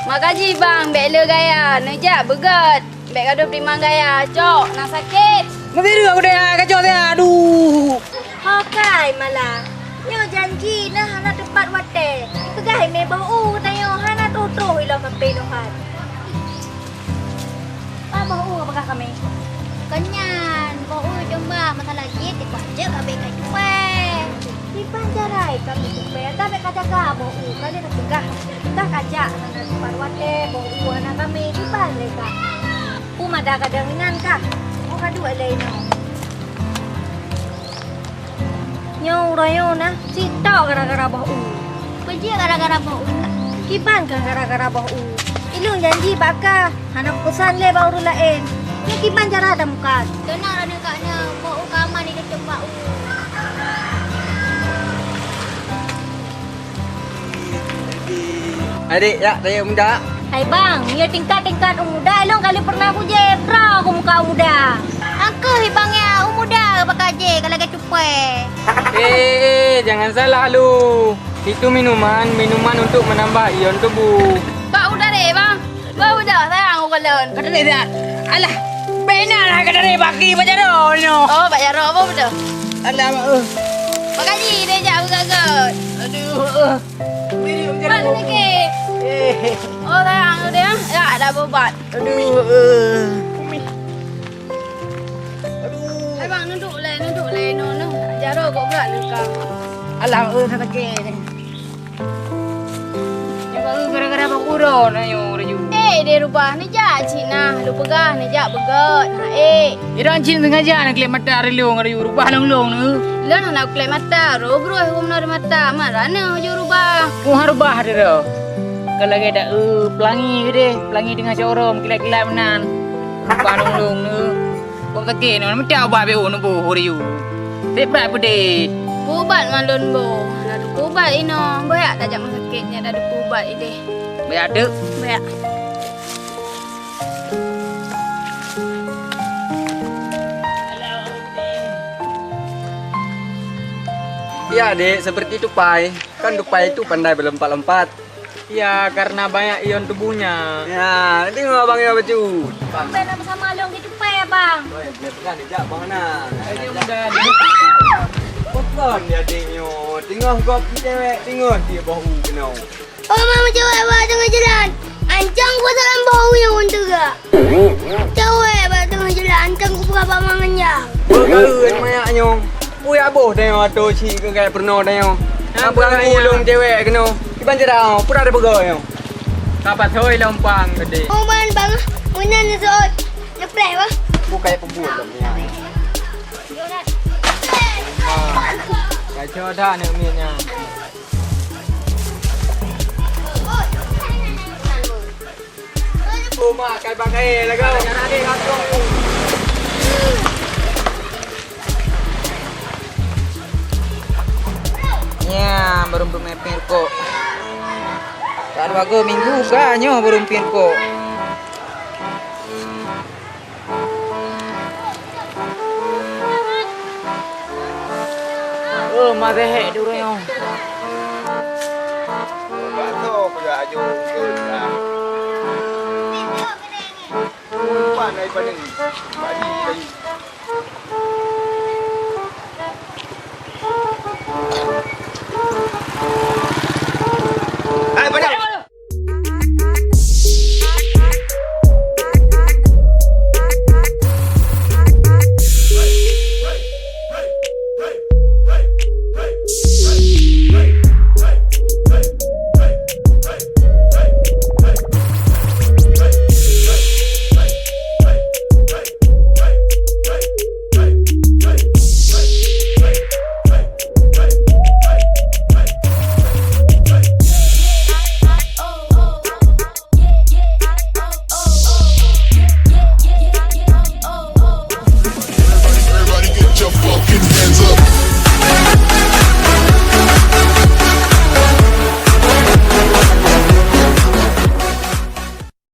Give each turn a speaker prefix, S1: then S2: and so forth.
S1: Makasih bang, bela gaya. Nejak begat. Bek gaduh primang gaya. Cok, nak sakit.
S2: Mabiru aku dah kacau dia. Aduh.
S3: Hokai malah. Nyo janji nah hana tempat wate. Pegai me bau tayo hana tutuh ilo kapenuhan.
S1: Apa bau apakah kami?
S3: Kenyan, bau jomba masalah giat di pajak abe kai tupe. Di panjarai kami tupe, tak be kaca bau kali tak tegah. Tak kaca hana tempat wate bau hana kami di panjai ka. Umada kadangan ka. O kadu alay no. Nyo rayo na, sitaw gara-gara bau. Pajak gara-gara bau. Kiban kan gara-gara bau. Ilung janji baka, hanap pesan le bau lain. Ni kiban cara ada muka. Kenal ada kaknya bau kamar ni dekat bau.
S2: Adik, ya, saya muda.
S3: Hai bang, ya tingkat-tingkat muda. Ilung kali pernah aku jebra aku muka muda. Aku hibangnya muda bakal je kalau ke cupe.
S2: Jangan salah lu. Itu minuman untuk menambah ion tubuh.
S1: Pak udah deh bang. Bang udah, sayang aku kalian.
S2: Kata ni dah. Alah, benar lah kata ni bagi macam no.
S1: Oh, Pak Jarok apa betul?
S2: Alah,
S1: Makasih dia jak begagat.
S2: aduh. Beri macam
S1: Pak sakit. Oh, sayang dia. Ya, ada bebat.
S2: Aduh.
S1: Hai bang, duduk le. No. Jarok kok berat lekang.
S2: Alah, sakit ni. Yang gara-gara bakuro na yung rayu.
S1: Dia rubah ni jak cik nah. Lu pegah ni jak begat. Nah,
S2: Irang cin sengaja nak kelip mata relong rayu rubah long ni.
S1: Lan nak klep mata. Bro, aku menarik mata. Marana je rubah.
S2: Kau rubah dia tu. Kalau kita pelangi deh, pelangi dengan corom kilap-kilap menan. Rubah long ni. Kau sakit ni, macam apa beu ni bu rayu. Tepat apa deh?
S1: Pubat malun bo. Dah ada pubat ino. Banyak tak jak sakitnya dah ada pubat ini.
S2: Biar ada.
S1: Banyak.
S4: Ya dek, seperti tupai. Kan tupai itu pandai berlompat-lompat.
S2: Ya, karena banyak ion tubuhnya.
S4: Ya, tengok abang ya baju.
S3: Bang ben sama long gitu pe ya bang.
S4: Kan dijak bang mana?
S2: Ini mudah.
S4: Bukan dia adiknya. Tengok kau cewek, tengok dia bau kena.
S3: Oh mama cewek bah tengah jalan. Ancang gua dalam bau yang untuk gak. Cewek bah tengah jalan. Ancang gua berapa mangannya.
S4: Bergaul mayaknya. Ui aboh tengok tu cik ke kayak pernah tengok. Abang ulung cewek kena. Iban cerah, pura ada bergaul.
S2: Kapat hoi lompang gede.
S3: Oh bang, mana ni soal? Lepas bah.
S4: Bukan pebut lah punya.
S2: Kacau dah ni uminya.
S4: Oh mak, kai pakai lah kau. Jangan adik kau.
S2: Ya, baru pemepir kok. Tak ada bagus minggu kah baru pemepir kok. Oh, madeh dulu yo.
S4: Bato pula aju lah. Pandai pandai. Badi lagi.